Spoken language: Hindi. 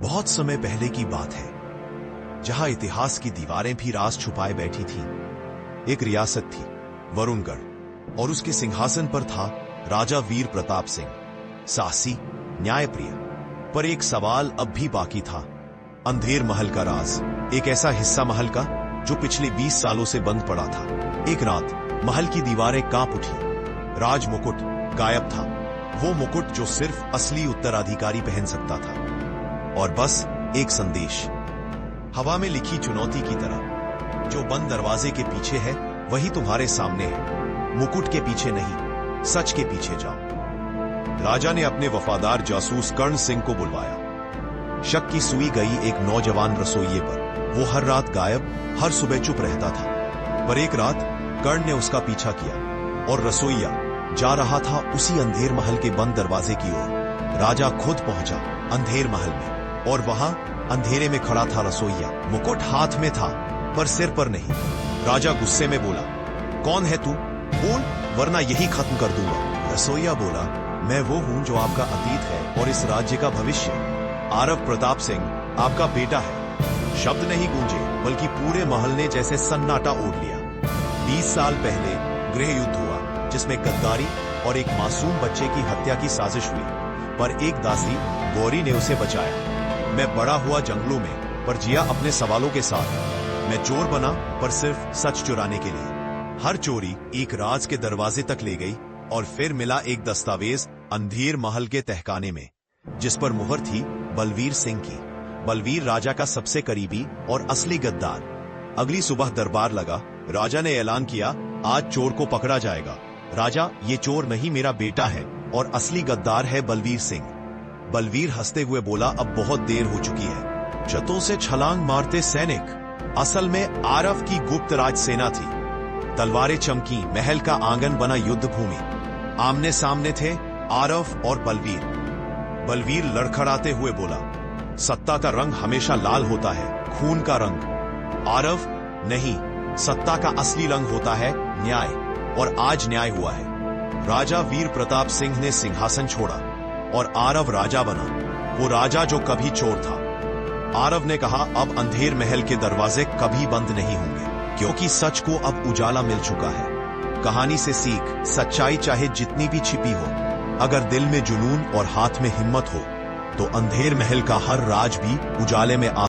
बहुत समय पहले की बात है, जहां इतिहास की दीवारें भी राज छुपाए बैठी थीं। एक रियासत थी वरुणगढ़, और उसके सिंहासन पर था राजा वीर प्रताप सिंह, साहसी, न्यायप्रिय। पर एक सवाल अब भी बाकी था, अंधेर महल का राज। एक ऐसा हिस्सा महल का जो पिछले 20 सालों से बंद पड़ा था। एक रात महल की दीवारें कांप उठी। राज मुकुट गायब था, वो मुकुट जो सिर्फ असली उत्तराधिकारी पहन सकता था। और बस एक संदेश, हवा में लिखी चुनौती की तरह, जो बंद दरवाजे के पीछे है वही तुम्हारे सामने है। मुकुट के पीछे नहीं, सच के पीछे जाओ। राजा ने अपने वफादार जासूस कर्ण सिंह को बुलवाया। शक की सुई गई एक नौजवान रसोइये पर। वो हर रात गायब, हर सुबह चुप रहता था। पर एक रात कर्ण ने उसका पीछा किया, और रसोइया जा रहा था उसी अंधेर महल के बंद दरवाजे की ओर। राजा खुद पहुंचा अंधेर महल में, और वहां अंधेरे में खड़ा था रसोइया। मुकुट हाथ में था, पर सिर पर नहीं। राजा गुस्से में बोला, कौन है तू? बोल, वरना यही खत्म कर दूंगा। रसोइया बोला, मैं वो हूं जो आपका अतीत है और इस राज्य का भविष्य। आरव प्रताप सिंह आपका बेटा है। शब्द नहीं गूंजे, बल्कि पूरे महल ने जैसे सन्नाटा ओढ़ लिया। 20 साल पहले गृह युद्ध हुआ, जिसमें गद्दारी और एक मासूम बच्चे की हत्या की साजिश हुई। पर एक दासी गौरी ने उसे बचाया। मैं बड़ा हुआ जंगलों में, पर जिया अपने सवालों के साथ। मैं चोर बना, पर सिर्फ सच चुराने के लिए। हर चोरी एक राज के दरवाजे तक ले गई, और फिर मिला एक दस्तावेज अंधेर महल के तहखाने में, जिस पर मुहर थी बलवीर सिंह की। बलवीर राजा का सबसे करीबी और असली गद्दार। अगली सुबह दरबार लगा। राजा ने ऐलान किया, आज चोर को पकड़ा जाएगा। राजा, ये चोर नहीं, मेरा बेटा है, और असली गद्दार है बलवीर सिंह। बलवीर हंसते हुए बोला, अब बहुत देर हो चुकी है। छतों से छलांग मारते सैनिक असल में आरव की गुप्त राज सेना थी। तलवारें चमकी, महल का आंगन बना युद्ध भूमि। आमने सामने थे आरव और बलवीर। बलवीर लड़खड़ाते हुए बोला, सत्ता का रंग हमेशा लाल होता है, खून का रंग। आरव, नहीं, सत्ता का असली रंग होता है न्याय, और आज न्याय हुआ है। राजा वीर प्रताप सिंह ने सिंहासन छोड़ा, और आरव राजा बना, वो राजा जो कभी चोर था। आरव ने कहा, अब अंधेर महल के दरवाजे कभी बंद नहीं होंगे, क्योंकि सच को अब उजाला मिल चुका है। कहानी से सीख, सच्चाई चाहे जितनी भी छिपी हो, अगर दिल में जुनून और हाथ में हिम्मत हो, तो अंधेर महल का हर राज भी उजाले में आ